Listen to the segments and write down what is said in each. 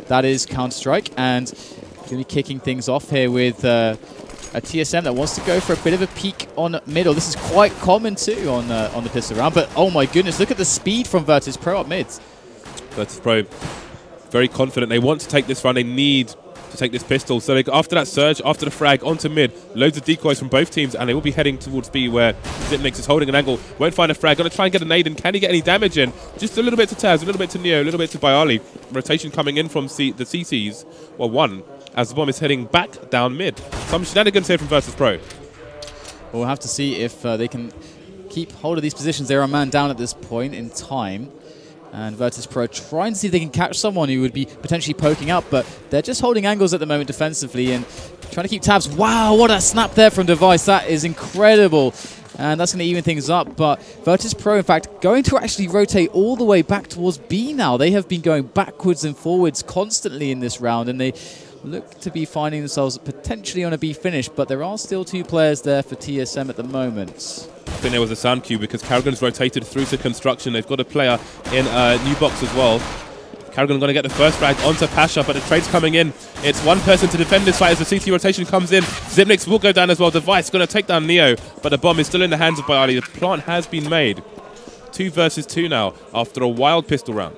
that is Counter-Strike, and going to be kicking things off here with a TSM that wants to go for a bit of a peek on middle. This is quite common too on the pistol round, but oh my goodness, look at the speed from Vitus.pro up mid. Vitus.pro very confident. They want to take this round. They need to take this pistol. So after that surge, after the frag, onto mid, loads of decoys from both teams, and they will be heading towards B where Zipnix is holding an angle. Won't find a frag. Going to try and get a nade in. Can he get any damage in? Just a little bit to Taz, a little bit to Neo, a little bit to Byali. Rotation coming in from the CCs. Well, one, as the bomb is heading back down mid. Some shenanigans here from Vitus.pro. Well, we'll have to see if they can keep hold of these positions. They're a man down at this point in time. And Vitus.pro trying to see if they can catch someone who would be potentially poking up, but they're just holding angles at the moment defensively and trying to keep tabs. Wow, what a snap there from Device. That is incredible. And that's going to even things up. But Vitus.pro, in fact, going to actually rotate all the way back towards B now. They have been going backwards and forwards constantly in this round, and they look to be finding themselves potentially on a B finish, but there are still 2 players there for TSM at the moment. I think there was a sound cue because Karrigan's rotated through to construction. They've got a player in new box as well. Karrigan going to get the first frag onto Pasha, but the trade's coming in. It's one person to defend this fight as the CT rotation comes in. Zipnix will go down as well. Device going to take down Neo, but the bomb is still in the hands of Byali. The plant has been made. 2 versus 2 now after a wild pistol round.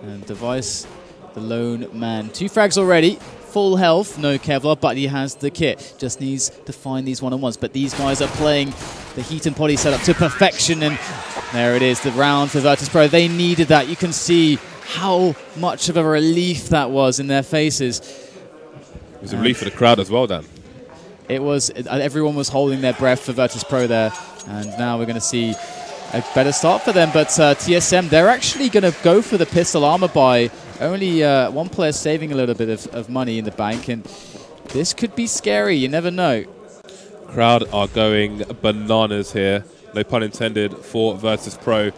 And Device, the lone man. 2 frags already. Full health, no Kevlar, but he has the kit. Just needs to find these one-on-ones. But these guys are playing the heat and poly setup to perfection, and there it is, the round for Vitus.pro. They needed that. You can see how much of a relief that was in their faces. It was a relief for the crowd as well, Dan. It was. Everyone was holding their breath for Vitus.pro there, and now we're going to see a better start for them. But TSM, they're actually going to go for the pistol armor buy. Only one player saving a little bit of money in the bank, and this could be scary. You never know. Crowd are going bananas here. No pun intended for Vitus.pro.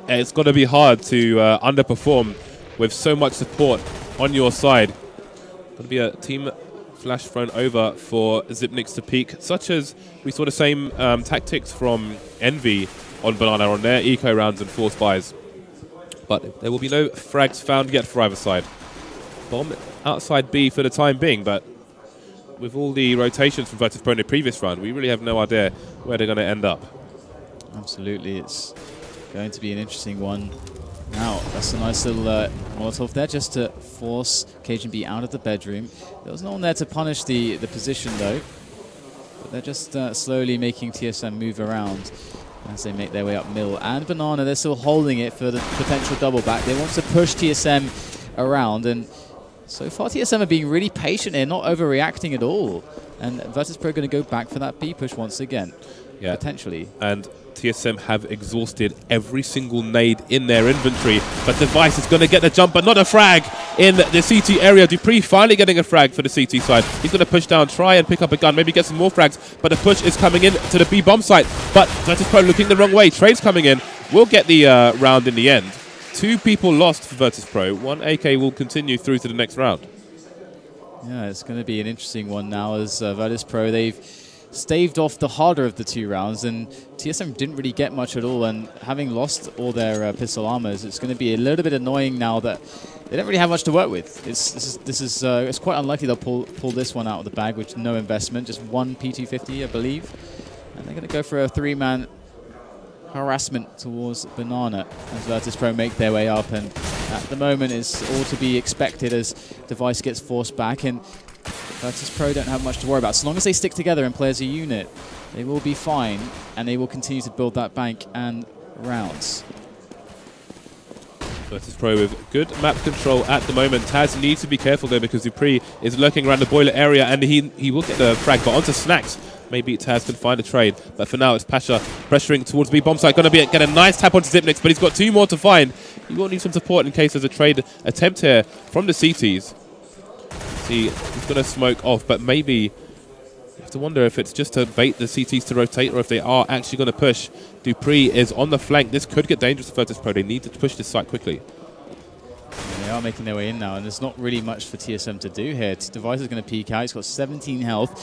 It's going to be hard to underperform with so much support on your side. Going to be a team flash thrown over for Zipnix to peek, such as we saw the same tactics from Envy on Banana on their eco rounds and force buys. But there will be no frags found yet for either side. Bomb outside B for the time being, but with all the rotations from Vitus.pro in the previous round, we really have no idea where they're going to end up. Absolutely, it's going to be an interesting one. Now, that's a nice little Molotov there just to force KGB out of the bedroom. There was no one there to punish the position though, but they're just slowly making TSM move around as they make their way up middle. And Banana, they're still holding it for the potential double back. They want to push TSM around, and so far TSM are being really patient here, not overreacting at all. And Vitus.pro going to go back for that B push once again, potentially. And TSM have exhausted every single nade in their inventory, but Device is going to get the jump, but not a frag in the CT area. Dupree finally getting a frag for the CT side. He's going to push down, try and pick up a gun, maybe get some more frags, but the push is coming in to the B bomb site. But Vitus.pro looking the wrong way. Trade's coming in. We'll get the round in the end. 2 people lost for Vitus.pro. 1 AK will continue through to the next round. Yeah, it's going to be an interesting one now as Vitus.pro, they've staved off the harder of the 2 rounds, and TSM didn't really get much at all, and having lost all their pistol armors, it's going to be a little bit annoying now that they don't really have much to work with. It's quite unlikely they'll pull this one out of the bag with no investment, just 1 P250, I believe, and they're going to go for a 3-man harassment towards Banana as Vitus.pro make their way up, and at the moment it's all to be expected as Device gets forced back, and Vitus.pro don't have much to worry about. So long as they stick together and play as a unit, they will be fine, and they will continue to build that bank and rounds. Vitus.pro with good map control at the moment. Taz needs to be careful though because Dupree is lurking around the boiler area, and he will get the frag, but onto Snacks. Maybe Taz can find a trade, but for now it's Pasha pressuring towards B bomb site. Going to get a nice tap onto Zipnix, but he's got 2 more to find. He will need some support in case there's a trade attempt here from the CTs. See, he's going to smoke off, but maybe you have to wonder if it's just to bait the CTs to rotate or if they are actually going to push. Dupree is on the flank. This could get dangerous for Vitus.pro. They need to push this site quickly. They are making their way in now, and there's not really much for TSM to do here. Device is going to peek out. He's got 17 health.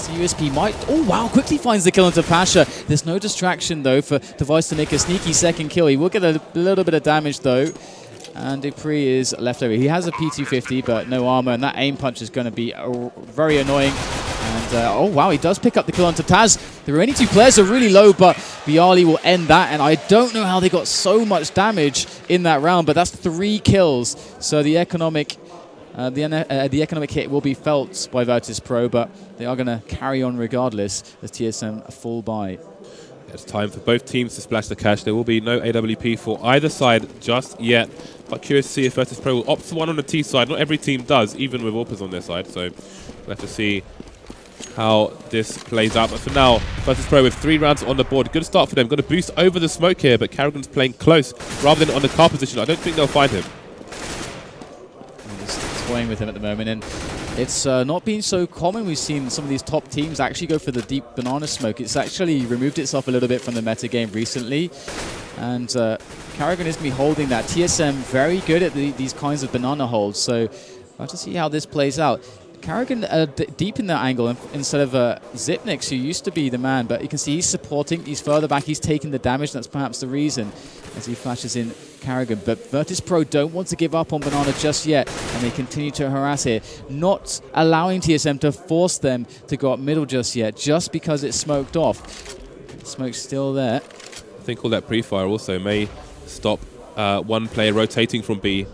The USP might... Oh, wow, quickly finds the kill onto Pasha. There's no distraction, though, for Device to make a sneaky second kill. He will get a little bit of damage, though. And Dupree is left over. He has a P250, but no armor, and that aim punch is going to be very annoying. And, oh, wow, he does pick up the kill onto Taz. The remaining two players are really low, but Bialy will end that. And I don't know how they got so much damage in that round, but that's 3 kills. So the economic hit will be felt by Vitus.pro, but they are going to carry on regardless as TSM fall by. It's time for both teams to splash the cash. There will be no AWP for either side just yet. But curious to see if Vitus.pro will opt for one on the T side. Not every team does, even with AWPers on their side. So we'll have to see how this plays out. But for now, Vitus.pro with 3 rounds on the board. Good start for them. Going to boost over the smoke here, but Carrigan's playing close rather than on the car position. I don't think they'll find him. I'm just toying with him at the moment. And it's not been so common. We've seen some of these top teams actually go for the deep banana smoke. It's actually removed itself a little bit from the meta game recently. And Carrigan is going to be holding that. TSM very good at these kinds of banana holds. So we'll have to see how this plays out. Carrigan deep in that angle instead of Zipnix, who used to be the man. But you can see he's supporting. He's further back. He's taking the damage. That's perhaps the reason as he flashes in Carrigan. But Vitus.pro don't want to give up on banana just yet, and they continue to harass here, not allowing TSM to force them to go up middle just yet, just because it's smoked off. Smoke's still there. I think all that pre-fire also may stop one player rotating from B.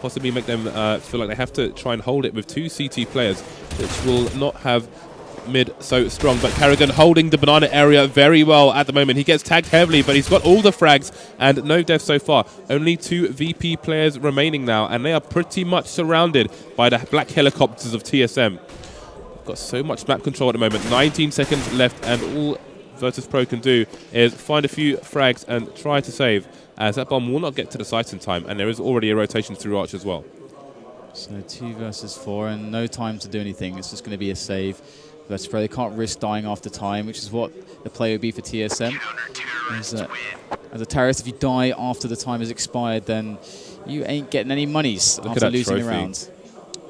Possibly make them feel like they have to try and hold it with 2 CT players, which will not have mid so strong. But Carrigan holding the banana area very well at the moment. He gets tagged heavily, but he's got all the frags and no deaths so far. Only 2 VP players remaining now, and they are pretty much surrounded by the black helicopters of TSM. Got so much map control at the moment. 19 seconds left, and all Vitus.pro can do is find a few frags and try to save, as that bomb will not get to the site in time, and there is already a rotation through Arch as well. So 2 versus 4 and no time to do anything. It's just going to be a save. Vitus.pro, they can't risk dying after time, which is what the play would be for TSM. As a terrorist, if you die after the time has expired, then you ain't getting any monies after losing a round.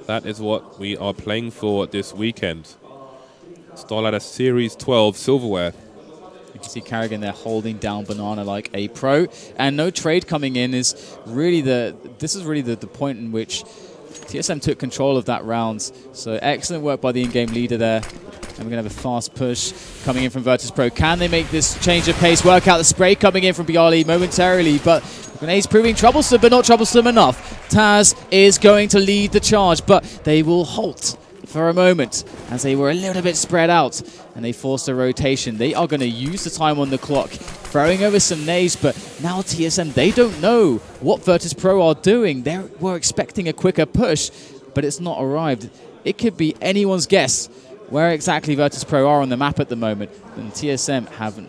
That is what we are playing for this weekend. StarLadder Series 12 Silverware. You can see Carrigan there holding down banana like a pro, and no trade coming in is really the point in which TSM took control of that round. So excellent work by the in-game leader there. And we're going to have a fast push coming in from Vitus.pro. Can they make this change of pace? Work out the spray coming in from Bialy momentarily, but Grenade's proving troublesome, but not troublesome enough. Taz is going to lead the charge, but they will halt for a moment as they were a little bit spread out and they forced a rotation. They are going to use the time on the clock, throwing over some nades, but now TSM, they don't know what Vitus.pro are doing. They were expecting a quicker push, but it's not arrived. It could be anyone's guess where exactly Vitus.pro are on the map at the moment, and TSM have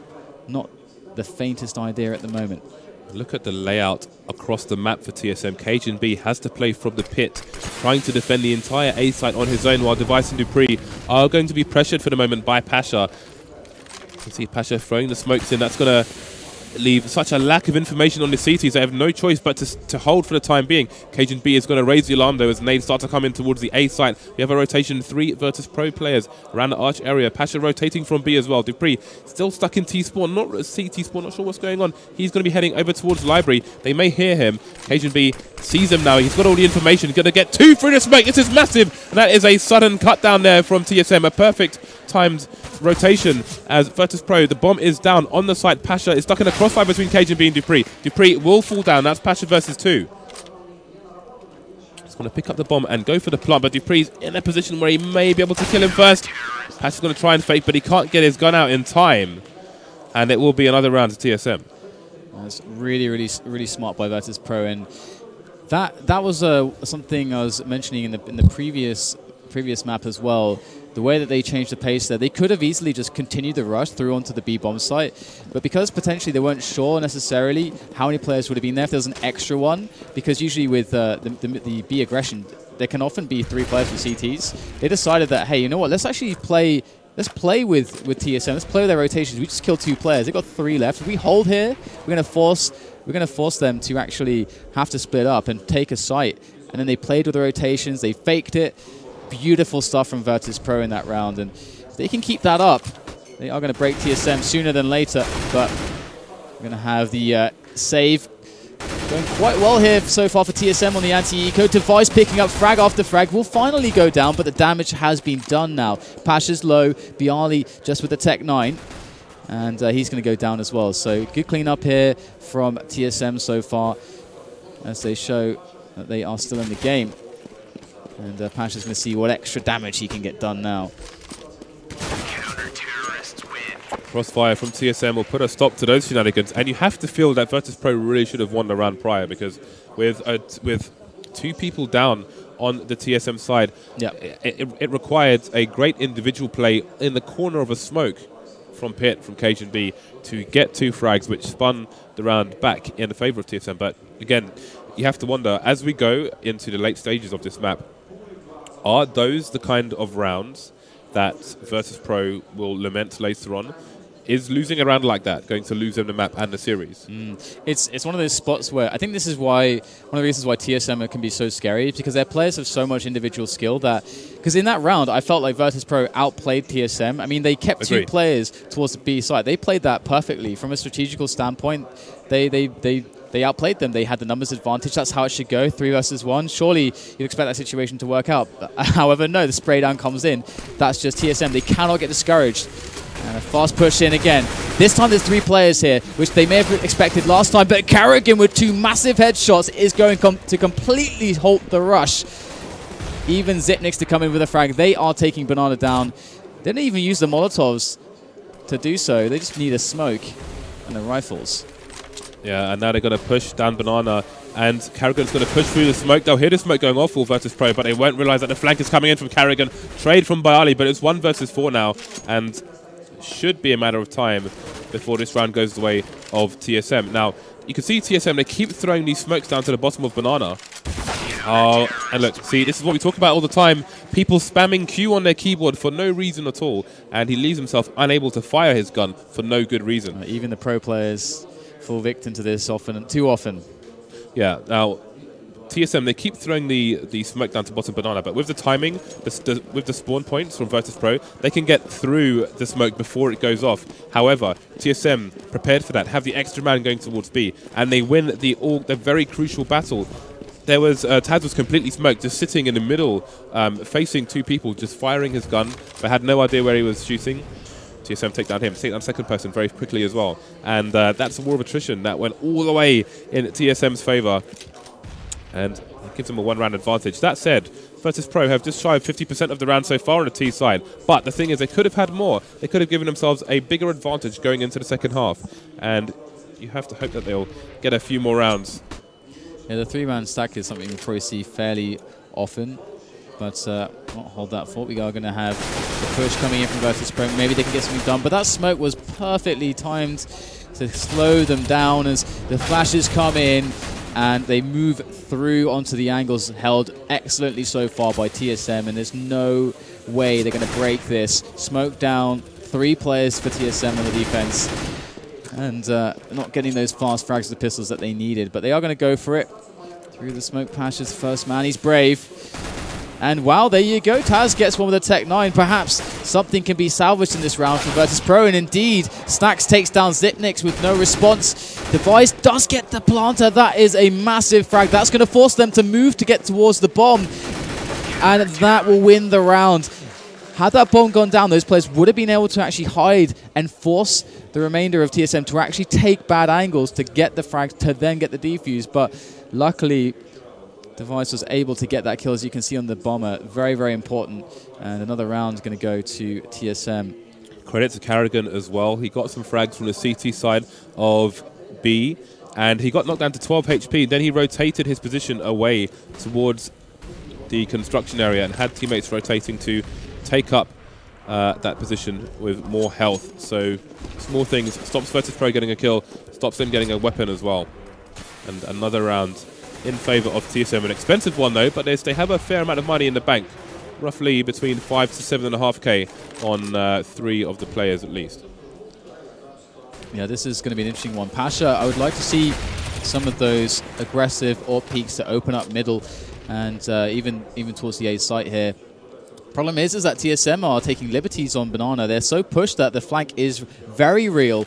not the faintest idea at the moment. Look at the layout across the map for TSM. CSGB has to play from the pit, trying to defend the entire A site on his own, while Device and Dupree are going to be pressured for the moment by Pasha. You can see Pasha throwing the smokes in. That's going to leave such a lack of information on the CTs. They have no choice but to hold for the time being. CSGB is going to raise the alarm though as nades start to come in towards the A site. We have a rotation, 3 Vitus.pro players around the arch area. Pasha rotating from B as well. Dupree still stuck in T spawn, not CT spawn, not sure what's going on. He's going to be heading over towards library. They may hear him. CSGB sees him now. He's got all the information. He's going to get 2 through the smoke. This is massive, and that is a sudden cut down there from TSM. A perfect timed rotation as Vitus.pro. The bomb is down on the site. Pasha is stuck in a crossfire between CSGB and Dupree. Dupree will fall down. That's Pasha versus 2. He's going to pick up the bomb and go for the plant, but Dupree's in a position where he may be able to kill him first. Pasha's going to try and fake, but he can't get his gun out in time, and it will be another round to TSM. That's really smart by Vitus.pro, and that was something I was mentioning in the previous map as well. The way that they changed the pace there, they could have easily just continued the rush through onto the B bomb site, but because potentially they weren't sure necessarily how many players would have been there if there was an extra one, because usually with the B aggression, there can often be 3 players with CTs. They decided that, hey, you know what, let's actually play. Let's play with TSM. Let's play with their rotations. We just killed 2 players. They've got 3 left. If we hold here, we're going to force them to actually have to split up and take a site. And then they played with the rotations. They faked it. Beautiful stuff from Vitus.pro in that round, and if they can keep that up, they are going to break TSM sooner than later. But we're going to have the save Going quite well here so far for TSM on the anti-eco. Device picking up frag after frag will finally go down, but the damage has been done now. Pasha's low, Bialy just with the Tech 9, and he's going to go down as well. So good cleanup here from TSM so far as they show that they are still in the game. And Pasha's going to see what extra damage he can get done now. Crossfire from TSM will put a stop to those shenanigans, and you have to feel that Vitus.pro really should have won the round prior, because with 2 people down on the TSM side, it required a great individual play in the corner of a smoke from Pit, from Cajun B, to get 2 frags, which spun the round back in the favour of TSM. But again, you have to wonder, as we go into the late stages of this map, are those the kind of rounds that Vitus.pro will lament later on? Is losing a round like that going to lose them the map and the series? It's one of those spots where I think this is why, one of the reasons why TSM can be so scary, is because their players have so much individual skill that, because in that round I felt like Vitus.pro outplayed TSM. I mean, they kept 2 players towards the B side. They played that perfectly from a strategical standpoint. They outplayed them. They had the numbers advantage. That's how it should go, 3 versus 1. Surely you'd expect that situation to work out. However, no, the spray down comes in. That's just TSM. They cannot get discouraged. And a fast push in again. This time there's 3 players here, which they may have expected last time, but Carrigan with 2 massive headshots is going to completely halt the rush. Even Zipnix to come in with a frag. They are taking Banana down. They didn't even use the Molotovs to do so. They just need a smoke and the rifles. Yeah, and now they're going to push down Banana, and Carrigan's going to push through the smoke. They'll hear the smoke going off for Vitus.pro, but they won't realize that the flank is coming in from Carrigan. Trade from Bialy, but it's 1 versus 4 now, and should be a matter of time before this round goes the way of TSM. Now, you can see TSM, they keep throwing these smokes down to the bottom of Banana. Oh, and look, see, this is what we talk about all the time. People spamming Q on their keyboard for no reason at all, and he leaves himself unable to fire his gun for no good reason. Even the pro players fall victim to this too often. Yeah, now, TSM, they keep throwing the smoke down to bottom Banana, but with the timing, with the spawn points from Vitus.pro, they can get through the smoke before it goes off. However, TSM, prepared for that, have the extra man going towards B, and they win the very crucial battle. There was, Taz was completely smoked, just sitting in the middle, facing 2 people, just firing his gun, but had no idea where he was shooting. TSM take down him, take down second person very quickly as well. And that's a war of attrition that went all the way in TSM's favour. And it gives them a 1-round advantage. That said, Vitus.pro have just shy of 50% of the round so far on the T side. But the thing is, they could have had more. They could have given themselves a bigger advantage going into the second half. And you have to hope that they'll get a few more rounds. Yeah, the 3-round stack is something we probably see fairly often. But not hold that thought. We are going to have the push coming in from Vitus.pro. Maybe they can get something done. But that smoke was perfectly timed to slow them down as the flashes come in. And they move through onto the angles, held excellently so far by TSM, and there's no way they're going to break this. Smoke down, 3 players for TSM on the defense, and not getting those fast frags of the pistols that they needed, but they are going to go for it. Through the smoke, Pasha's first man, he's brave. And wow, there you go, Taz gets one with a Tech 9. Perhaps something can be salvaged in this round for Vitus.pro, and indeed, Stacks takes down Zipnix with no response. Device does get the planter. That is a massive frag. That's going to force them to move to get towards the bomb, and that will win the round. Had that bomb gone down, those players would have been able to actually hide and force the remainder of TSM to actually take bad angles to get the frags, to then get the defuse, but luckily, Device was able to get that kill, as you can see on the bomber. Very, very important. And another round is going to go to TSM. Credit to Carrigan as well. He got some frags from the CT side of B, and he got knocked down to 12 HP. Then he rotated his position away towards the construction area and had teammates rotating to take up that position with more health. So small things. Stops Vitus.pro getting a kill. Stops them getting a weapon as well. And another round in favour of TSM. An expensive one though, but they have a fair amount of money in the bank. Roughly between 5 to 7.5k on 3 of the players at least. Yeah, this is going to be an interesting one. Pasha, I would like to see some of those aggressive AWP peaks to open up middle and even towards the A site here. Problem is that TSM are taking liberties on Banana. They're so pushed that the flank is very real.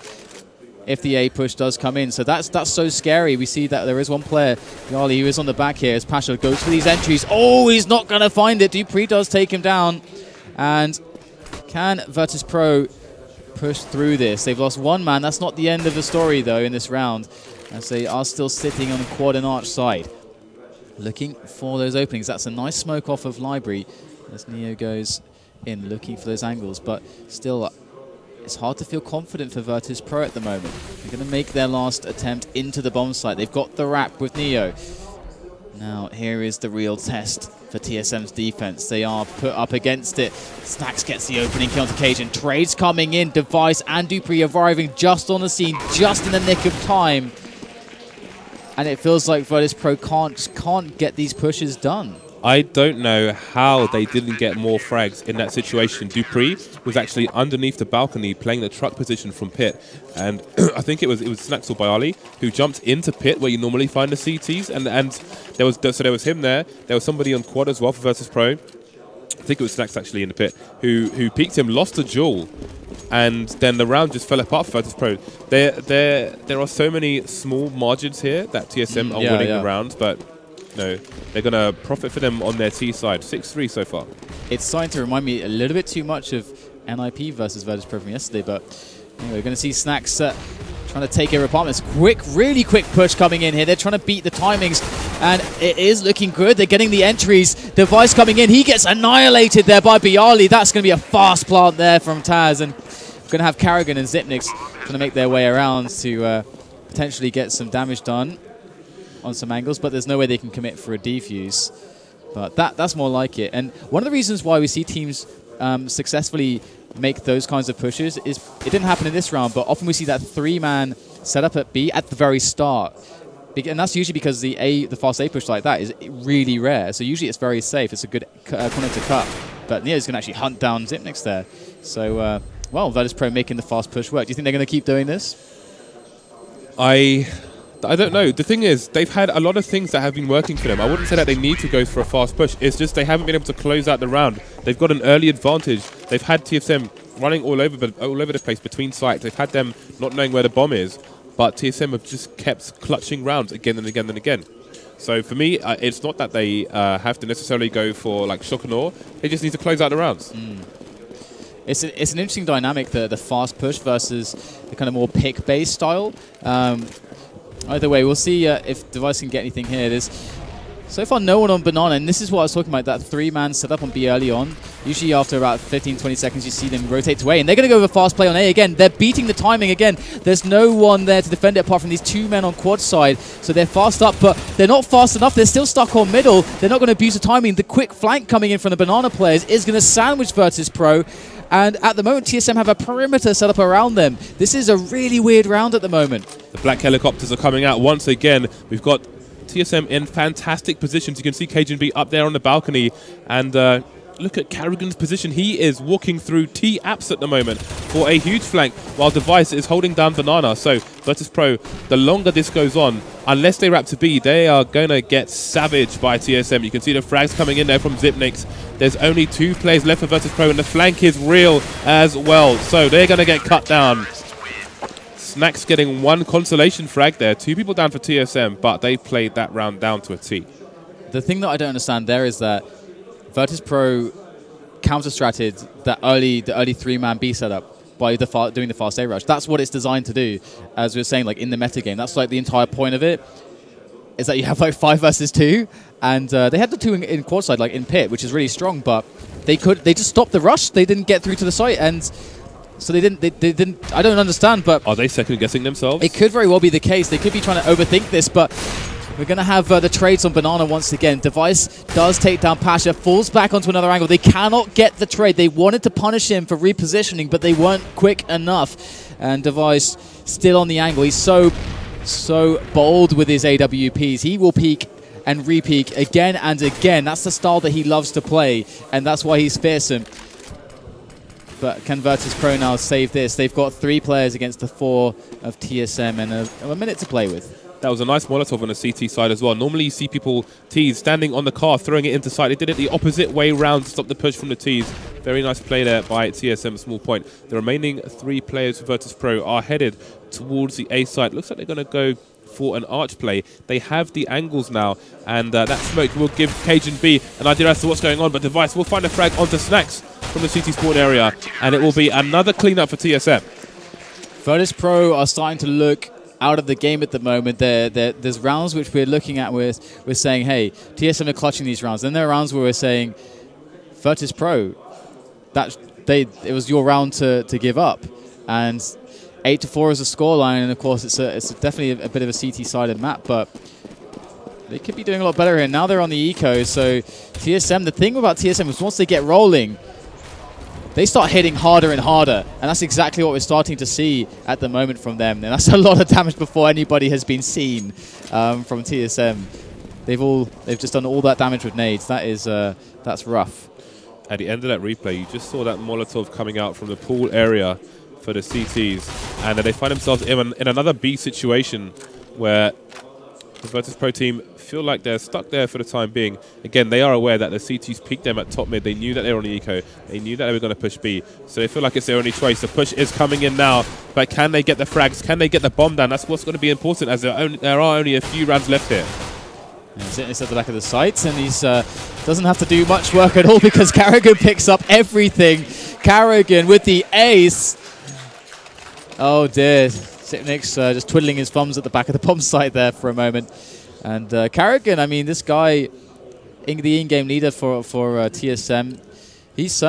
if the A push does come in. So that's so scary. We see that there is one player, Yali, who is on the back here as Pasha goes for these entries. Oh, he's not going to find it. dupreeh does take him down. And can Vitus.pro push through this? They've lost one man. That's not the end of the story, though, in this round, as they are still sitting on the quad and arch side, looking for those openings. That's a nice smoke off of Library as Neo goes in, looking for those angles. But still, it's hard to feel confident for Vitus.pro at the moment. They're going to make their last attempt into the bomb site. They've got the wrap with Neo. Now, here is the real test for TSM's defense. They are put up against it. Snax gets the opening kill onto Cajun. Trades coming in. Device and dupreeh arriving just on the scene, just in the nick of time. And it feels like Vitus.pro can't get these pushes done. I don't know how they didn't get more frags in that situation. dupreeh was actually underneath the balcony playing the truck position from pit, and I think it was Snax or Bialy who jumped into pit where you normally find the CTs, and there was him there. There was somebody on quad as well for Vitus.pro. I think it was Snax actually in the pit who peeked him, lost the duel, and then the round just fell apart for Vitus.pro. There are so many small margins here that TSM are winning the round, but no, they're going to profit for them on their T side. 6-3 so far. It's starting to remind me a little bit too much of NIP versus Vitus.pro from yesterday, but anyway, we're going to see Snax trying to take over apartments. Really quick push coming in here. They're trying to beat the timings, and it is looking good. They're getting the entries. Device coming in. He gets annihilated there by Bialy. That's going to be a fast plant there from Taz, and we're going to have Karrigan and Xyp9x trying to make their way around to potentially get some damage done on some angles, but there's no way they can commit for a defuse. But that's more like it. And one of the reasons why we see teams successfully make those kinds of pushes is, it didn't happen in this round, but often we see that 3-man setup at B at the very start. And that's usually because the fast A push like that is really rare. So usually it's very safe. It's a good corner to cut. But Neo's going to actually hunt down Xyp9x there. So, well, Vitus.pro making the fast push work. Do you think they're going to keep doing this? I don't know. The thing is, they've had a lot of things that have been working for them. I wouldn't say that they need to go for a fast push. It's just they haven't been able to close out the round. They've got an early advantage. They've had TSM running all over the place between sites. They've had them not knowing where the bomb is, but TSM have just kept clutching rounds again and again and again. So for me, it's not that they have to necessarily go for like shock and awe. They just need to close out the rounds. It's an interesting dynamic, the fast push versus the kind of more pick-based style. Either way, we'll see if Device can get anything here. There's so far no one on Banana, and this is what I was talking about, that 3-man setup on B early on. Usually after about 15-20 seconds, you see them rotate away, and they're going to go with a fast play on A again. They're beating the timing again. There's no one there to defend it apart from these 2 men on quad side, so they're fast up, but they're not fast enough. They're still stuck on middle. They're not going to abuse the timing. The quick flank coming in from the Banana players is going to sandwich Vitus.pro. And at the moment, TSM have a perimeter set up around them. This is a really weird round at the moment. The black helicopters are coming out once again. We've got TSM in fantastic positions. You can see Cajun B up there on the balcony. And look at Karrigan's position. He is walking through T-Apps at the moment for a huge flank, while Device is holding down Banana. So Vitus.pro, the longer this goes on, unless they wrap to B, they are going to get savaged by TSM. You can see the frags coming in there from Xyp9x. There's only 2 players left for Vitus.pro, and the flank is real as well. So they're going to get cut down. Snax getting 1 consolation frag there. 2 people down for TSM, but they played that round down to a T. The thing that I don't understand there is that Vitus.pro counter-stratted the early 3-man B setup by doing the fast A rush. That's what it's designed to do, as we were saying, like in the meta game. That's like the entire point of it, is that you have like 5 versus 2, and they had the 2 in quad side, like in pit, which is really strong, but they just stopped the rush. They didn't get through to the site, and so they didn't. I don't understand, but are they second guessing themselves? It could very well be the case. They could be trying to overthink this, but we're going to have the trades on Banana once again. Device does take down Pasha, falls back onto another angle. They cannot get the trade. They wanted to punish him for repositioning, but they weren't quick enough. And Device still on the angle. He's so bold with his AWPs. He will peek and re-peek again and again. That's the style that he loves to play, and that's why he's fearsome. But can Vitus.pro now save this? They've got 3 players against the 4 of TSM and a minute to play with. That was a nice Molotov on the CT side as well. Normally you see people T's standing on the car, throwing it into sight. They did it the opposite way round to stop the push from the T's. Very nice play there by TSM, small point. The remaining 3 players for Vitus.pro are headed towards the A side. Looks like they're going to go for an arch play. They have the angles now, and that smoke will give Cajun B an idea as to what's going on, but Device will find a frag onto Snacks from the CT spawn area, and it will be another cleanup for TSM. Vitus.pro are starting to look out of the game at the moment. There's rounds which we're looking at we're saying, hey, TSM are clutching these rounds. Then there are rounds where we're saying, Vitus.pro, it was your round to give up. And 8-4 is a scoreline, and of course it's definitely a bit of a CT-sided map, but they could be doing a lot better here. Now they're on the eco, so TSM, the thing about TSM is once they get rolling, they start hitting harder and harder, and that's exactly what we're starting to see at the moment from them. And that's a lot of damage before anybody has been seen from TSM. They've just done all that damage with nades. That's rough. At the end of that replay, you just saw that Molotov coming out from the pool area for the CTs, and they find themselves in another B situation where the Vitus.pro team feel like they're stuck there for the time being. Again, they are aware that the CTs peaked them at top mid. They knew that they were on the eco. They knew that they were going to push B. So they feel like it's their only choice. The push is coming in now, but can they get the frags? Can they get the bomb down? That's what's going to be important, as there are only a few rounds left here. It's at the back of the sights, and he's doesn't have to do much work at all because Carrigan picks up everything. Carrigan with the ace. Oh dear. Sipnik's just twiddling his thumbs at the back of the bomb site there for a moment. And Carrigan, I mean, this guy, the in-game leader for TSM, he's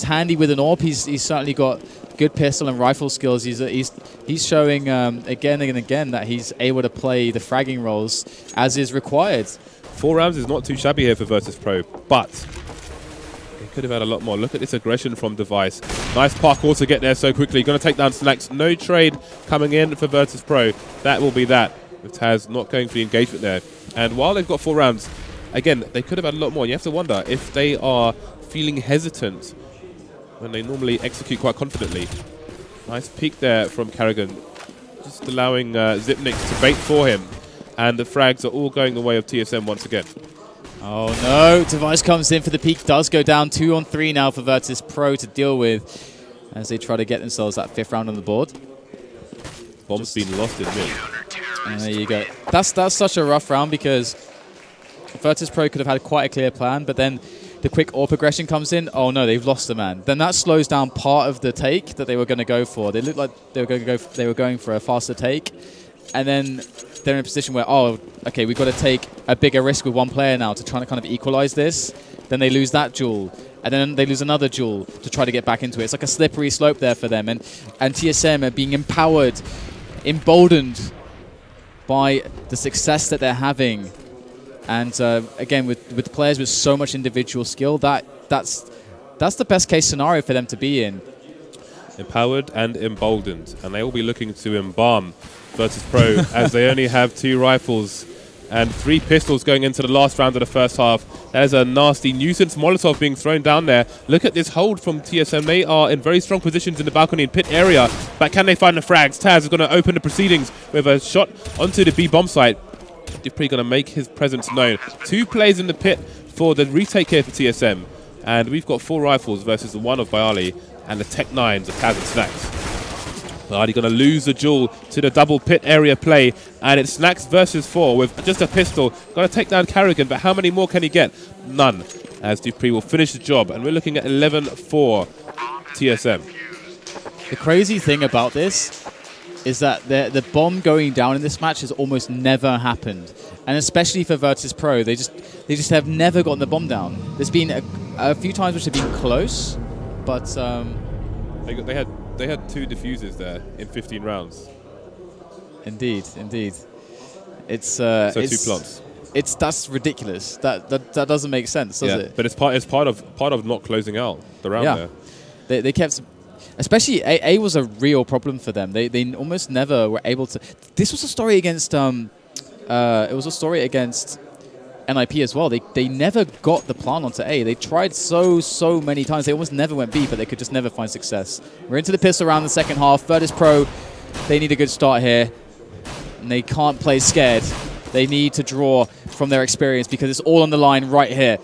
handy with an AWP. He's certainly got good pistol and rifle skills. He's showing again and again that he's able to play the fragging roles as is required. 4 rounds is not too shabby here for Vitus.pro, but they could have had a lot more. Look at this aggression from Device. Nice parkour to get there so quickly. Going to take down Snacks. No trade coming in for Vitus.pro. That will be that, with Taz not going for the engagement there. And while they've got 4 rounds, again, they could have had a lot more. You have to wonder if they are feeling hesitant when they normally execute quite confidently. Nice peek there from Carrigan, just allowing Zipnik to bait for him. And the frags are all going the way of TSM once again. Oh no, Device comes in for the peek, does go down 2 on 3 now for Vitus.pro to deal with as they try to get themselves that 5th round on the board. Bomb's been lost in mid. And there you go. That's such a rough round because Vitus.pro could have had quite a clear plan, but then the quick AWP aggression comes in. Oh no, they've lost the man. Then that slows down part of the take that they were going to go for. They looked like they were going for a faster take, and then they're in a position where, oh, okay, we've got to take a bigger risk with one player now to try to kind of equalize this. Then they lose that duel, and then they lose another duel to try to get back into it. It's like a slippery slope there for them, and TSM are being empowered, emboldened by the success that they're having. And again, with players with so much individual skill, that's the best case scenario for them to be in. Empowered and emboldened, and they will be looking to embalm Vitus.pro as they only have 2 rifles and 3 pistols going into the last round of the first half. There's a nasty nuisance Molotov being thrown down there. Look at this hold from TSM. They are in very strong positions in the balcony and pit area, but can they find the frags? Taz is going to open the proceedings with a shot onto the B bomb site. Dupree going to make his presence known. 2 plays in the pit for the retake here for TSM, and we've got 4 rifles versus the 1 of Bayali and the Tech 9s of Taz and Snacks. Bayali going to lose the duel to the double pit area play, and it's Snacks versus 4 with just a pistol. Going to take down Carrigan, but how many more can he get? None, as Dupree will finish the job, and we're looking at 11-4 TSM. The crazy thing about this is that the bomb going down in this match has almost never happened, and especially for Vitus.pro, they just have never gotten the bomb down. There's been a few times which have been close, but they had 2 diffusers there in 15 rounds. Indeed. It's so 2 plants. That's ridiculous. That doesn't make sense, does it? But it's part of not closing out the round there. They kept. Especially A was a real problem for them. They almost never were able to. This was a story against. It was a story against NIP as well. They never got the plant onto A. They tried so many times. They almost never went B, but they could just never find success. We're into the pistol round in the second half. Vitus.pro, they need a good start here, and they can't play scared. They need to draw from their experience because it's all on the line right here.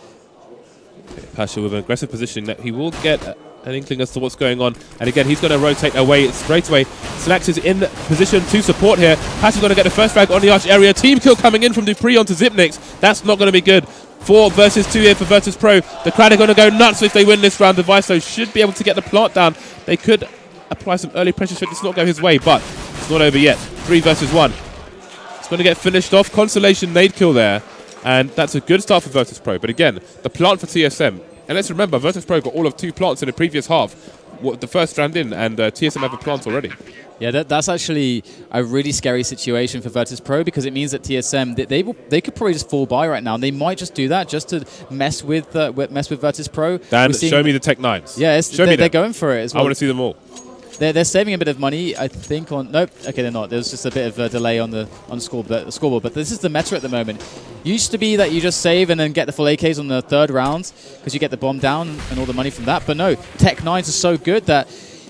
Pasha with an aggressive position that he will get an inkling as to what's going on. And again, he's going to rotate away straight away. Snax is in position to support here. Pash is going to get the first frag on the arch area. Team kill coming in from Dupree onto Zipnix. That's not going to be good. 4 versus 2 here for Vitus.pro. The crowd are going to go nuts if they win this round. Vitus should be able to get the plant down. They could apply some early pressure should this not go his way, but it's not over yet. 3 versus 1. It's going to get finished off. Consolation nade kill there. And that's a good start for Vitus.pro. But again, the plant for TSM. And let's remember, Vitus.pro got all of 2 plants in the previous half. The first round in, and TSM have a plant already. Yeah, that's actually a really scary situation for Vitus.pro, because it means that TSM, they could probably just fall by right now. And they might just do that just to mess with Vitus.pro. Dan, show me the Tech 9s. Yeah, they're going for it as well. I want to see them all. They're saving a bit of money, I think. Nope, okay, they're not. There's just a bit of a delay on the scoreboard. But this is the meta at the moment. Used to be that you just save and then get the full AKs on the 3rd round because you get the bomb down and all the money from that. But no, Tech 9s are so good that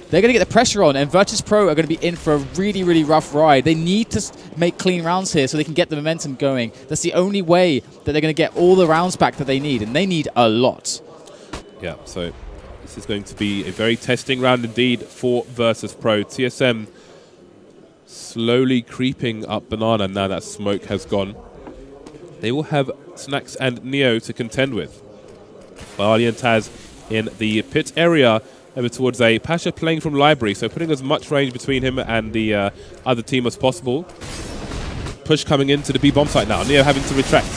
they're going to get the pressure on, and Vitus.pro are going to be in for a really, really rough ride. They need to make clean rounds here so they can get the momentum going. That's the only way that they're going to get all the rounds back that they need, and they need a lot. Yeah, so this is going to be a very testing round indeed for Vitus.pro. TSM slowly creeping up Banana now that smoke has gone. They will have Snax and Neo to contend with. Bali and Taz in the pit area over towards a Pasha playing from library, so putting as much range between him and the other team as possible. Push coming into the B bomb site now. Neo having to retract.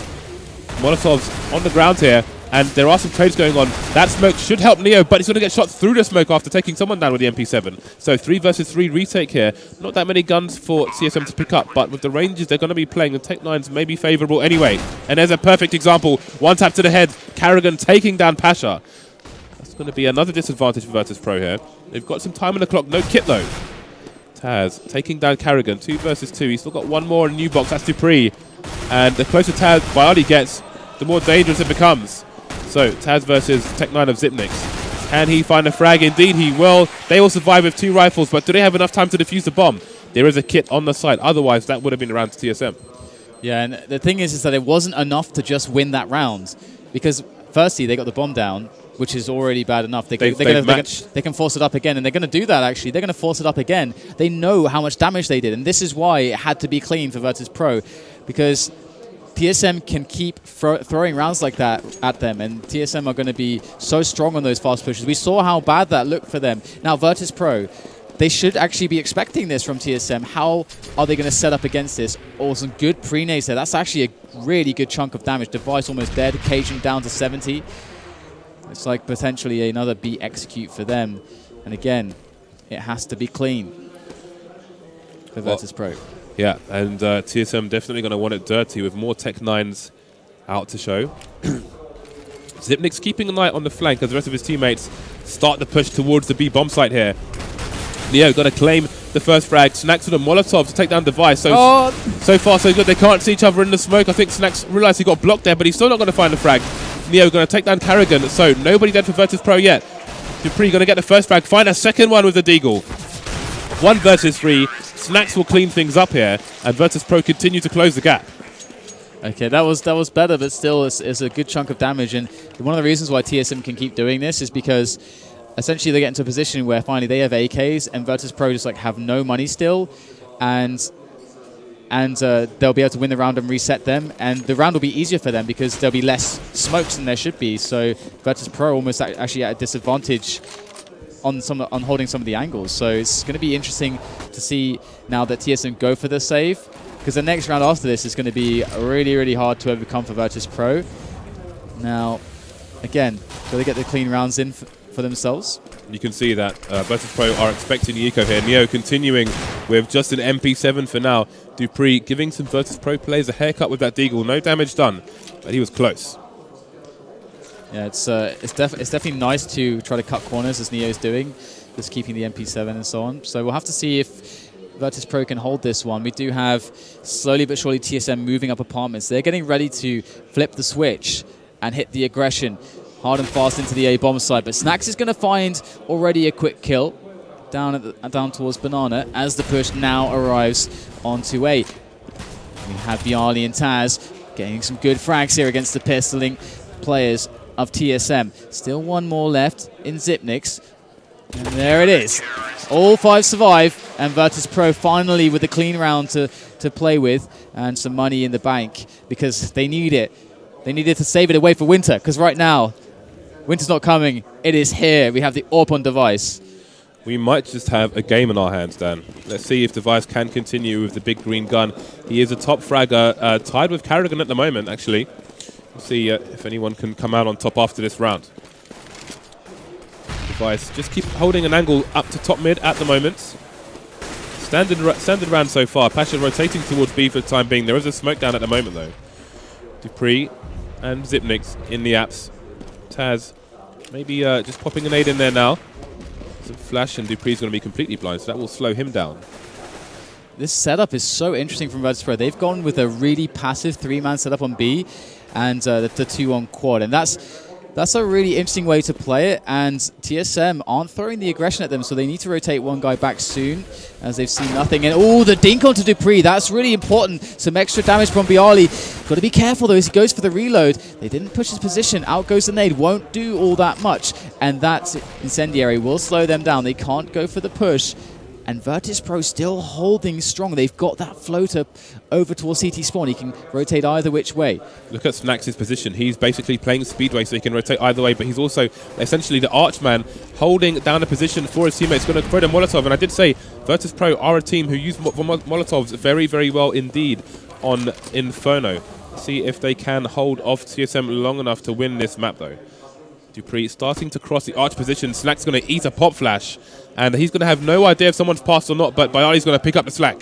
Molotovs on the ground here, and there are some trades going on. That smoke should help Neo, but he's going to get shot through the smoke after taking someone down with the MP7. So 3 versus 3 retake here. Not that many guns for CSM to pick up, but with the ranges they're going to be playing, the Tech 9s may be favourable anyway. And there's a perfect example. One tap to the head. Carrigan taking down Pasha. That's going to be another disadvantage for Vitus.pro here. They've got some time on the clock. No kit though. Taz taking down Carrigan. 2 versus 2. He's still got one more in new box. That's Dupree. And the closer Taz Biali gets, the more dangerous it becomes. So, Taz versus Tech 9 of Zipnix. Can he find a frag? Indeed he will. They will survive with 2 rifles, but do they have enough time to defuse the bomb? There is a kit on the side. Otherwise, that would have been around to TSM. Yeah, and the thing is that it wasn't enough to just win that round. Because, firstly, they got the bomb down, which is already bad enough. They can force it up again, and they're going to do that, actually. They're going to force it up again. They know how much damage they did, and this is why it had to be clean for Vitus.pro, because TSM can keep throwing rounds like that at them, and TSM are going to be so strong on those fast pushes. We saw how bad that looked for them. Now, Vitus.pro, they should actually be expecting this from TSM. How are they going to set up against this? Oh, some good pre-nades there. That's actually a really good chunk of damage. Device almost dead, Cajun down to 70. It's like potentially another B execute for them. And again, it has to be clean for Vitus.pro. Yeah, and TSM definitely going to want it dirty with more Tech 9s out to show. Zipnix keeping an eye on the flank as the rest of his teammates start the push towards the B bomb site here. Neo going to claim the first frag. Snax with a Molotov to take down Device. So far so good. They can't see each other in the smoke. I think Snax realized he got blocked there, but he's still not going to find the frag. Neo going to take down Carrigan. So nobody dead for Vitus.pro yet. Dupree going to get the first frag. Find a second one with the Deagle. 1 versus 3. Snax will clean things up here, and Vitus.pro continue to close the gap. Okay, that was better, but still it's a good chunk of damage. And one of the reasons why TSM can keep doing this is because essentially they get into a position where finally they have AKs, and Vitus.pro just like have no money still, and they'll be able to win the round and reset them, and the round will be easier for them because there'll be less smokes than there should be. So Vitus.pro almost actually at a disadvantage on holding some of the angles. So it's going to be interesting to see now that TSM go for the save, because the next round after this is going to be really, really hard to overcome for Vitus.pro. Now, again, do they get the clean rounds in for themselves? You can see that Vitus.pro are expecting the eco here. Neo continuing with just an MP7 for now. Dupree giving some Vitus.pro players a haircut with that Deagle. No damage done, but he was close. Yeah, it's definitely nice to try to cut corners as Neo's doing, just keeping the MP7 and so on. So we'll have to see if Vitus.pro can hold this one. We do have slowly but surely TSM moving up apartments. They're getting ready to flip the switch and hit the aggression hard and fast into the A bomb site. But Snax is going to find already a quick kill down towards Banana as the push now arrives onto A. We have Biali and Taz getting some good frags here against the pistoling players of TSM. Still one more left in Zipnix. And there it is. All 5 survive, and Vitus.pro finally with a clean round to play with and some money in the bank because they need it. They needed to save it away for Winter because right now, Winter's not coming. It is here. We have the AWP on Device. We might just have a game in our hands, Dan. Let's see if Device can continue with the big green gun. He is a top fragger, tied with Carrigan at the moment, actually. Let's see if anyone can come out on top after this round. Device just keep holding an angle up to top mid at the moment. Standard round so far. Pasha rotating towards B for the time being. There is a smoke down at the moment, though. Dupree and Zipnix in the apps. Taz maybe just popping a nade in there now. Some flash, and Dupree's going to be completely blind, so that will slow him down. This setup is so interesting from Vitus.pro. They've gone with a really passive 3-man setup on B and the 2 on quad, and that's a really interesting way to play it, and TSM aren't throwing the aggression at them, so they need to rotate one guy back soon, as they've seen nothing. And oh, the dink onto Dupree, that's really important. Some extra damage from Bialy. Got to be careful, though, as he goes for the reload. They didn't push his position. Out goes the nade. Won't do all that much, and that incendiary will slow them down. They can't go for the push. And Vitus.pro still holding strong. They've got that floater over towards CT spawn. He can rotate either which way. Look at Snax's position. He's basically playing Speedway, so he can rotate either way, but he's also essentially the archman holding down a position for his teammates. Going to throw the Molotov, and I did say Vitus.pro are a team who use Molotovs very, very well indeed on Inferno. See if they can hold off TSM long enough to win this map, though. Dupree starting to cross the arch position. Slack's going to eat a pop flash, and he's going to have no idea if someone's passed or not, but Bialy's going to pick up the slack.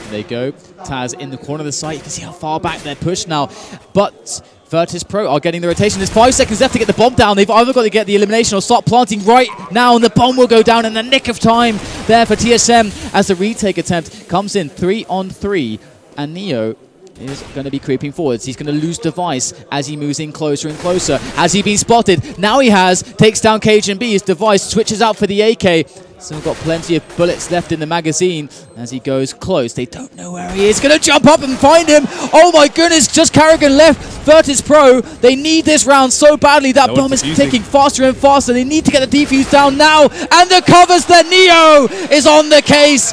There you go. Taz in the corner of the site. You can see how far back they're pushed now. But Vitus.pro are getting the rotation. There's 5 seconds left to get the bomb down. They've either got to get the elimination or start planting right now, and the bomb will go down in the nick of time there for TSM as the retake attempt comes in 3 on 3, and Neo is going to be creeping forwards. He's going to lose Device as he moves in closer and closer. Has he been spotted? Now he has. Takes down Cajun B. His Device switches out for the AK. Still got plenty of bullets left in the magazine as he goes close. They don't know where he is. Going to jump up and find him. Oh my goodness, just Carrigan left. Vitus.pro, they need this round so badly. That bomb is ticking faster and faster. They need to get the defuse down now. And the covers that Neo is on the case.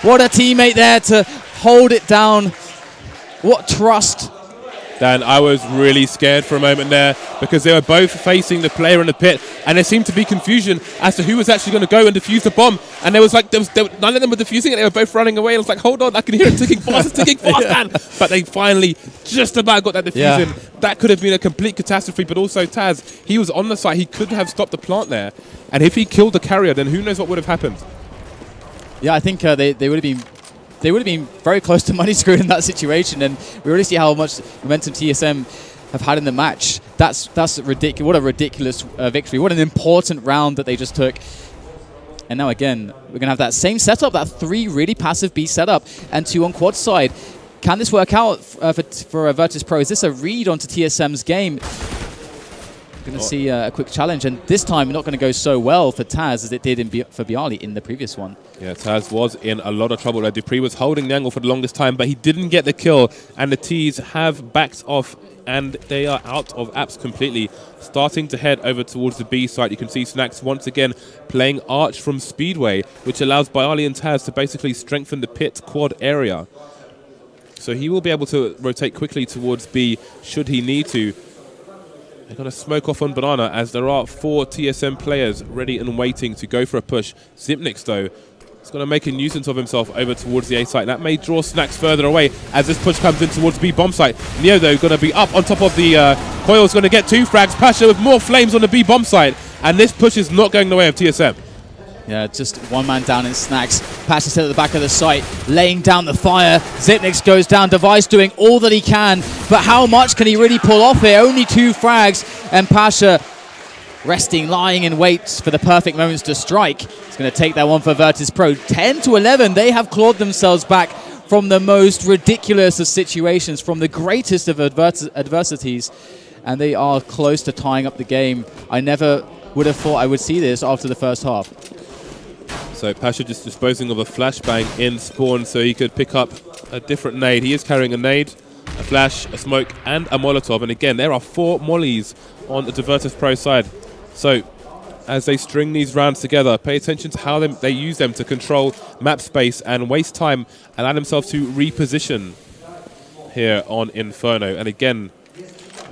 What a teammate there to hold it down. What trust. Dan, I was really scared for a moment there because they were both facing the player in the pit, and there seemed to be confusion as to who was actually going to go and defuse the bomb. And there was like, none of them were defusing it. They were both running away. I was like, hold on, I can hear it ticking fast, it's ticking fast, Dan. But they finally just about got that defusing. Yeah. That could have been a complete catastrophe, but also Taz, he was on the site. He could have stopped the plant there. And if he killed the carrier, then who knows what would have happened. Yeah, I think they would have been... They would have been very close to money screwed in that situation, and we really see how much momentum TSM have had in the match. That's ridiculous. What a ridiculous victory. What an important round that they just took. And now again, we're going to have that same setup, that 3 really passive B setup, and 2 on quad side. Can this work out for Vitus.pro? Is this a read onto TSM's game? Going to see a quick challenge, and this time not going to go so well for Taz as it did for Bialy in the previous one. Yeah, Taz was in a lot of trouble there. Dupree was holding the angle for the longest time, but he didn't get the kill, and the T's have backed off, and they are out of apps completely. Starting to head over towards the B site, you can see Snax once again playing Arch from Speedway, which allows Bialy and Taz to basically strengthen the pit quad area. So he will be able to rotate quickly towards B should he need to. They're going to smoke off on Banana as there are 4 TSM players ready and waiting to go for a push. Zipnix, though, is going to make a nuisance of himself over towards the A site. That may draw Snax further away as this push comes in towards B bomb site. Neo, though, going to be up on top of the coils, going to get 2 frags. Pasha with more flames on the B bomb site. And this push is not going the way of TSM. Yeah, just 1 man down in Snax. Pasha still at the back of the site, laying down the fire. Zipnix goes down. Device doing all that he can, but how much can he really pull off here? Only 2 frags, and Pasha resting, lying in wait for the perfect moments to strike. He's going to take that one for Vitus.pro. 10 to 11. They have clawed themselves back from the most ridiculous of situations, from the greatest of adversities, and they are close to tying up the game. I never would have thought I would see this after the first half. So Pasha just disposing of a flashbang in spawn so he could pick up a different nade. He is carrying a nade, a flash, a smoke, and a Molotov. And again, there are 4 mollies on the Vitus.pro side. So as they string these rounds together. Pay attention to how they use them to control map space and waste time, allow themselves to reposition here on Inferno. And again,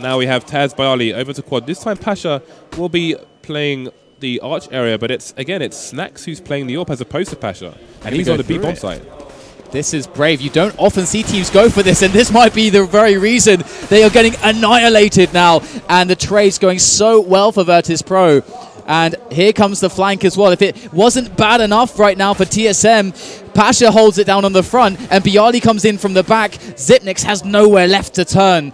now we have Taz Bayali over to quad. This time Pasha will be playing the arch area, but it's Snacks who's playing the AWP as opposed to Pasha. And he's on the B bomb site. This is brave. You don't often see teams go for this, and this might be the very reason they are getting annihilated now. And the trade's going so well for Vitus.pro. And here comes the flank as well. If it wasn't bad enough right now for TSM, Pasha holds it down on the front, and Bialy comes in from the back. Zipnix has nowhere left to turn.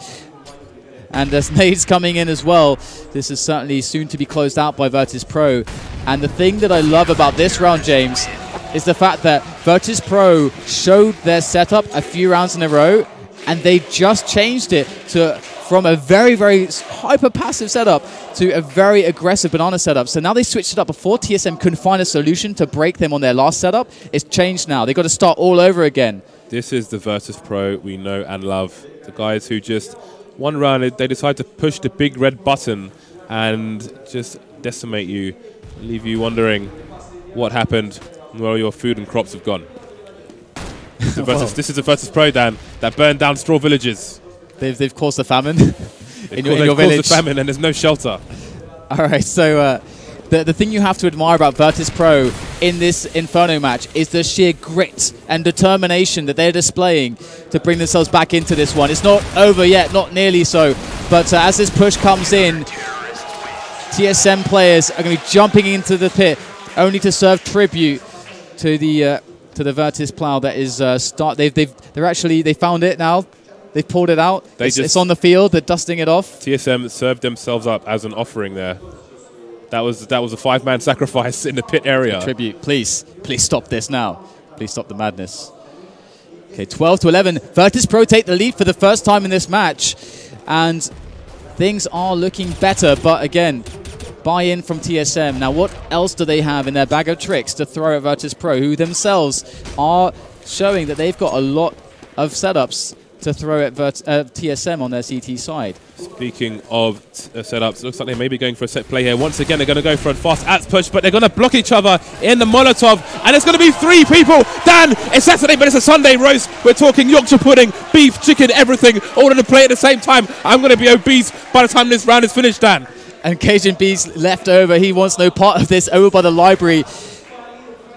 And there's nades coming in as well. This is certainly soon to be closed out by Vitus.pro. And the thing that I love about this round, James, is the fact that Vitus.pro showed their setup a few rounds in a row, and they just changed it from a very, very hyper-passive setup to a very aggressive banana setup. So now they switched it up. Before, TSM couldn't find a solution to break them on their last setup. It's changed now. They've got to start all over again. This is the Vitus.pro we know and love. The guys who just, one round, they decide to push the big red button and just decimate you, leave you wondering what happened, where your food and crops have gone. This is a Vitus.pro, Dan, that burned down straw villages. They've caused a famine in your village. They've caused a famine and there's no shelter. All right, so the thing you have to admire about Vitus.pro in this Inferno match is the sheer grit and determination that they're displaying to bring themselves back into this one. It's not over yet, not nearly so, but as this push comes in, TSM players are going to be jumping into the pit only to serve tribute to the Virtus plow that is they found it now. They've pulled it out. It's on the field. They're dusting it off. TSM served themselves up as an offering there. That was a 5-man sacrifice in the pit area. Tribute, please stop this now. Please stop the madness. Okay, 12-11. Vitus.pro take the lead for the first time in this match, and things are looking better. But again, buy-in from TSM. Now, what else do they have in their bag of tricks to throw at Vitus.pro, who themselves are showing that they've got a lot of setups to throw at TSM on their CT side? Speaking of setups, looks like they may be going for a set play here. Once again, they're going to go for a fast ATS push, but they're going to block each other in the Molotov, and it's going to be 3 people. Dan, it's Saturday, but it's a Sunday roast. We're talking Yorkshire pudding, beef, chicken, everything, all on the plate at the same time. I'm going to be obese by the time this round is finished, Dan. And Cajun B's left over. He wants no part of this over by the library.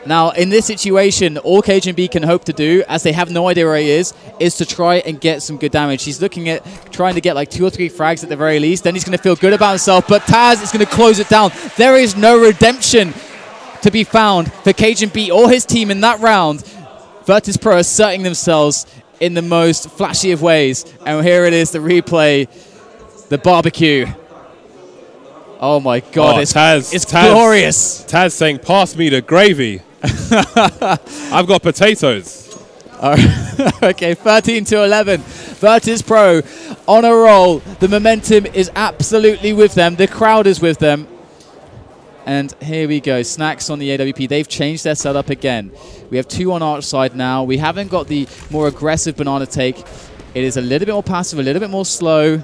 Now, in this situation, all Cajun B can hope to do, as they have no idea where he is to try and get some good damage. He's looking at trying to get like 2 or 3 frags at the very least. Then he's going to feel good about himself. But Taz is going to close it down. There is no redemption to be found for Cajun B or his team in that round. Vitus.pro asserting themselves in the most flashy of ways. And here it is, the replay, the barbecue. Oh my God, it's glorious. Taz saying, pass me the gravy. I've got potatoes. Okay, 13-11. Vitus.pro on a roll. The momentum is absolutely with them. The crowd is with them. And here we go. Snacks on the AWP. They've changed their setup again. We have 2 on arch side now. We haven't got the more aggressive banana take. It is a little bit more passive, a little bit more slow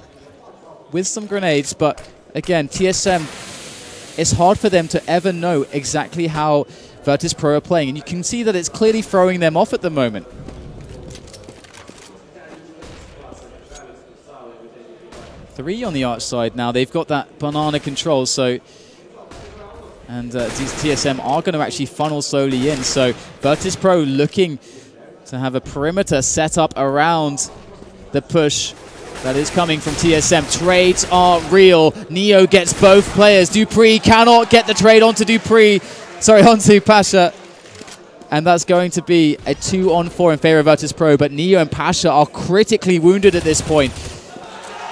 with some grenades. But again, TSM, it's hard for them to ever know exactly how Vitus.pro are playing. And you can see that it's clearly throwing them off at the moment. Three on the arch side now. They've got that banana control. So, and these TSM are going to actually funnel slowly in. So Vitus.pro looking to have a perimeter set up around the push that is coming from TSM. Trades are real. Neo gets both players. Dupree cannot get the trade onto onto Pasha. And that's going to be a 2-on-4 in favor of Vitus.pro. But Neo and Pasha are critically wounded at this point.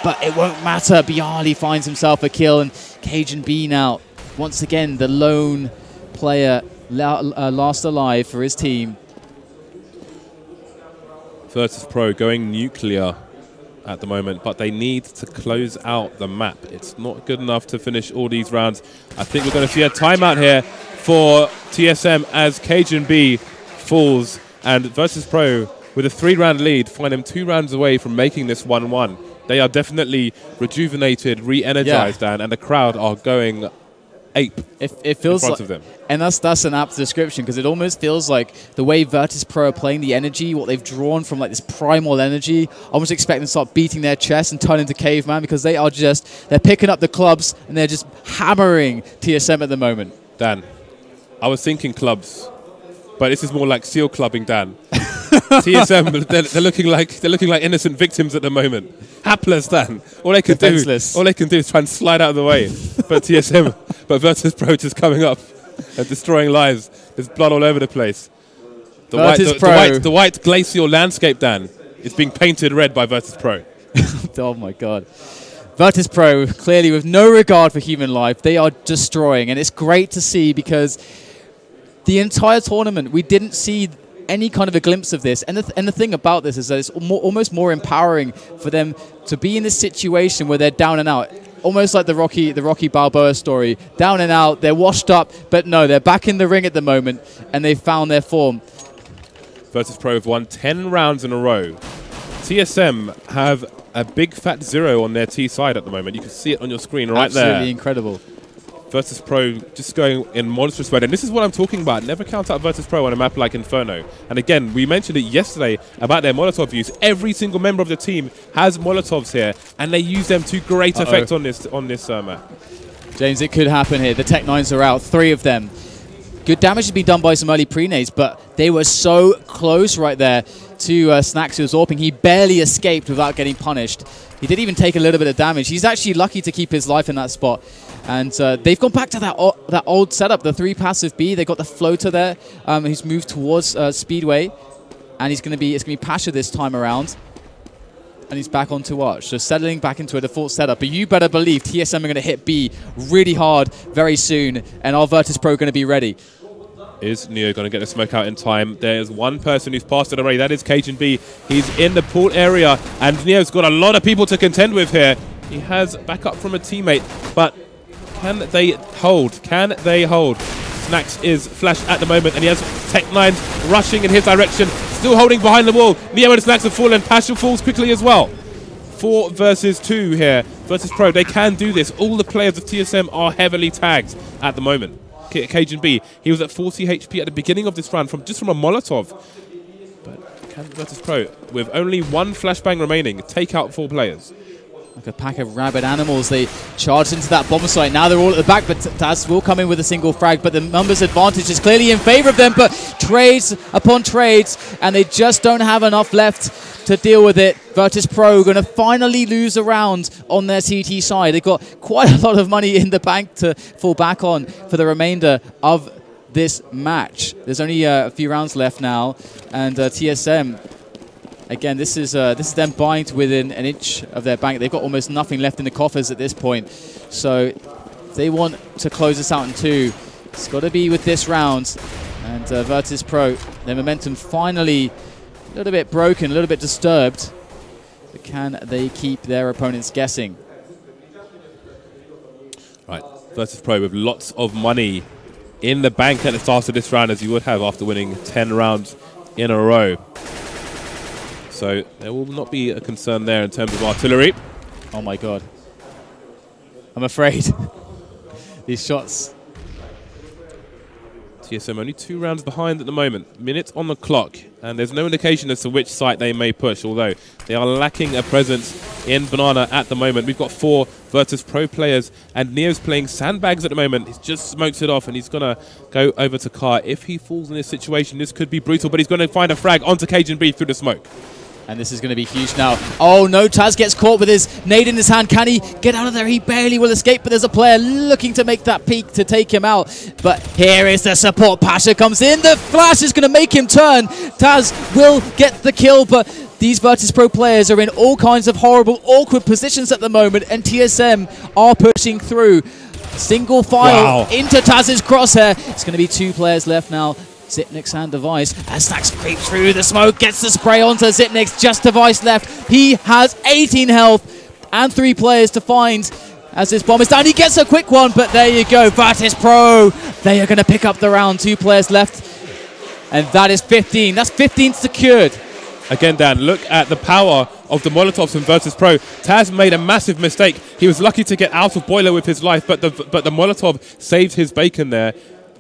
But it won't matter. Bialy finds himself a kill. And Cajun B now, once again, the lone player last alive for his team. Vitus.pro going nuclear at the moment, but they need to close out the map. It's not good enough to finish all these rounds. I think we're going to see a timeout here for TSM as Cajun B falls, and Vitus.pro with a 3-round lead find them 2 rounds away from making this 1-1. They are definitely rejuvenated, re-energized, Dan, and the crowd are going ape it feels in front like, of them. And that's an apt description, because it almost feels like the way Vitus.pro are playing the energy, what they've drawn from like this primal energy, I almost expect them to start beating their chest and turn into caveman, because they're picking up the clubs and they're just hammering TSM at the moment. Dan, I was thinking clubs, but this is more like seal clubbing, Dan. TSM, they're looking like innocent victims at the moment. Hapless, Dan. All they can do is try and slide out of the way. But Vitus.pro just coming up and destroying lives. There's blood all over the place. The white glacial landscape, Dan, is being painted red by Vitus.pro. Oh my God. Vitus.pro, clearly with no regard for human life, they are destroying. And it's great to see, because the entire tournament, we didn't see any kind of a glimpse of this. And the thing about this is that it's almost more empowering for them to be in this situation where they're down and out. Almost like the Rocky Balboa story. Down and out, they're washed up, but no, they're back in the ring at the moment, and they've found their form. Vitus.pro have won 10 rounds in a row. TSM have a big fat 0 on their T side at the moment. You can see it on your screen right there. Absolutely incredible. Vitus.pro just going in monstrous mode. And this is what I'm talking about. Never count out Vitus.pro on a map like Inferno. And again, we mentioned it yesterday about their Molotov use. Every single member of the team has Molotovs here, and they use them to great effect on this map. James, it could happen here. The Tech-9s are out, 3 of them. Good damage has been done by some early pre-nades, but they were so close right there to Snacks, who was AWPing. He barely escaped without getting punished. He did even take a little bit of damage. He's actually lucky to keep his life in that spot. And they've gone back to that old setup, the 3 passive B. They got the floater there, who's moved towards Speedway, and it's going to be Pasha this time around. And he's back onto Arch, so settling back into a default setup. But you better believe TSM are going to hit B really hard very soon, and our Vitus.pro going to be ready. Is Neo going to get the smoke out in time? There's one person who's passed it already. That is Cajun B. He's in the pool area, and Neo's got a lot of people to contend with here. He has backup from a teammate, but can they hold? Can they hold? Snacks is flashed at the moment, and he has Tech-9s rushing in his direction, still holding behind the wall. Neo and Snacks have fallen. Pasha falls quickly as well. 4 versus 2 here. Vitus.pro, they can do this. All the players of TSM are heavily tagged at the moment. Cajun B, he was at 40 HP at the beginning of this round just from a Molotov. But can Vitus.pro, with only 1 flashbang remaining, take out 4 players? Like a pack of rabid animals, they charged into that bomb site. Now they're all at the back, but Taz will come in with a single frag, but the numbers advantage is clearly in favor of them, but trades upon trades, and they just don't have enough left to deal with it. Vitus.pro going to finally lose a round on their CT side. They've got quite a lot of money in the bank to fall back on for the remainder of this match. There's only a few rounds left now, and TSM, again, this is them buying to within an inch of their bank. They've got almost nothing left in the coffers at this point. So if they want to close this out in 2, it's got to be with this round. And Vitus.pro, their momentum finally a little bit broken, a little bit disturbed. But can they keep their opponents guessing? Right, Vitus.pro with lots of money in the bank at the start of this round, as you would have after winning 10 rounds in a row. So there will not be a concern there in terms of artillery. Oh my God. I'm afraid. These shots. TSM only 2 rounds behind at the moment. Minutes on the clock. And there's no indication as to which site they may push, although they are lacking a presence in Banana at the moment. We've got 4 Vitus.pro players, and Neo's playing sandbags at the moment. He's just smoked it off, and he's going to go over to Car. If he falls in this situation, this could be brutal, but he's going to find a frag onto Cajun B through the smoke. And this is going to be huge now. Oh no, Taz gets caught with his nade in his hand. Can he get out of there? He barely will escape, but there's a player looking to make that peek to take him out. But here is the support. Pasha comes in. The flash is going to make him turn. Taz will get the kill, but these Vitus.pro players are in all kinds of horrible, awkward positions at the moment, and TSM are pushing through. Single file into Taz's crosshair. It's going to be 2 players left now. Zipnix and Device, as Snacks creep through the smoke, gets the spray onto Zipnix, just Device left. He has 18 health and 3 players to find as this bomb is down. He gets a quick one, but there you go, Vitus.pro. They are going to pick up the round, 2 players left, and that is 15. That's 15 secured. Again, Dan, look at the power of the Molotovs from Vitus.pro. Taz made a massive mistake. He was lucky to get out of Boiler with his life, but the Molotov saved his bacon there.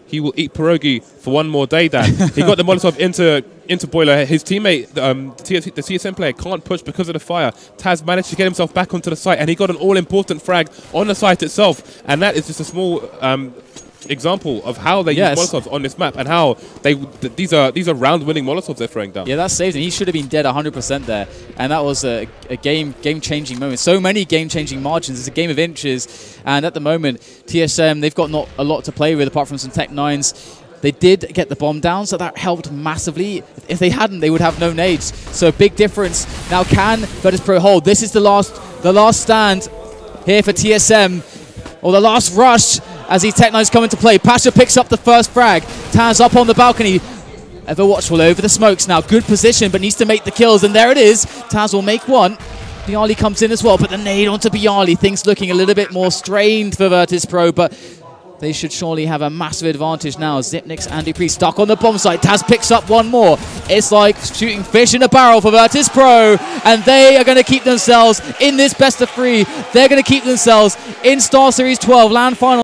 He will eat pierogi for one more day, Dan. He got the Molotov into Boiler. His teammate, the TSM player, can't push because of the fire. Taz managed to get himself back onto the site, and he got an all-important frag on the site itself. And that is just a small example of how they use Molotovs on this map, and how these are round-winning Molotovs they're throwing down. Yeah, that saved him. He should have been dead 100% there, and that was a game-changing moment. So many game-changing margins. It's a game of inches, and at the moment, TSM, they've got not a lot to play with apart from some Tech 9s. They did get the bomb down, so that helped massively. If they hadn't, they would have no nades. So big difference. Now can Vitus.pro hold? This is the last stand here for TSM, or the last rush as these Tech 9s come into play. Pasha picks up the first frag. Taz up on the balcony. Ever watchful over the smokes now. Good position, but needs to make the kills, and there it is. Taz will make one. Bialy comes in as well, but the nade onto Bialy. Things looking a little bit more strained for Vitus.pro, but they should surely have a massive advantage now. Zipnix and Dupree stuck on the bomb site. Taz picks up one more. It's like shooting fish in a barrel for Vitus.pro, and they are going to keep themselves in this best of 3. They're going to keep themselves in Star Series 12 land final.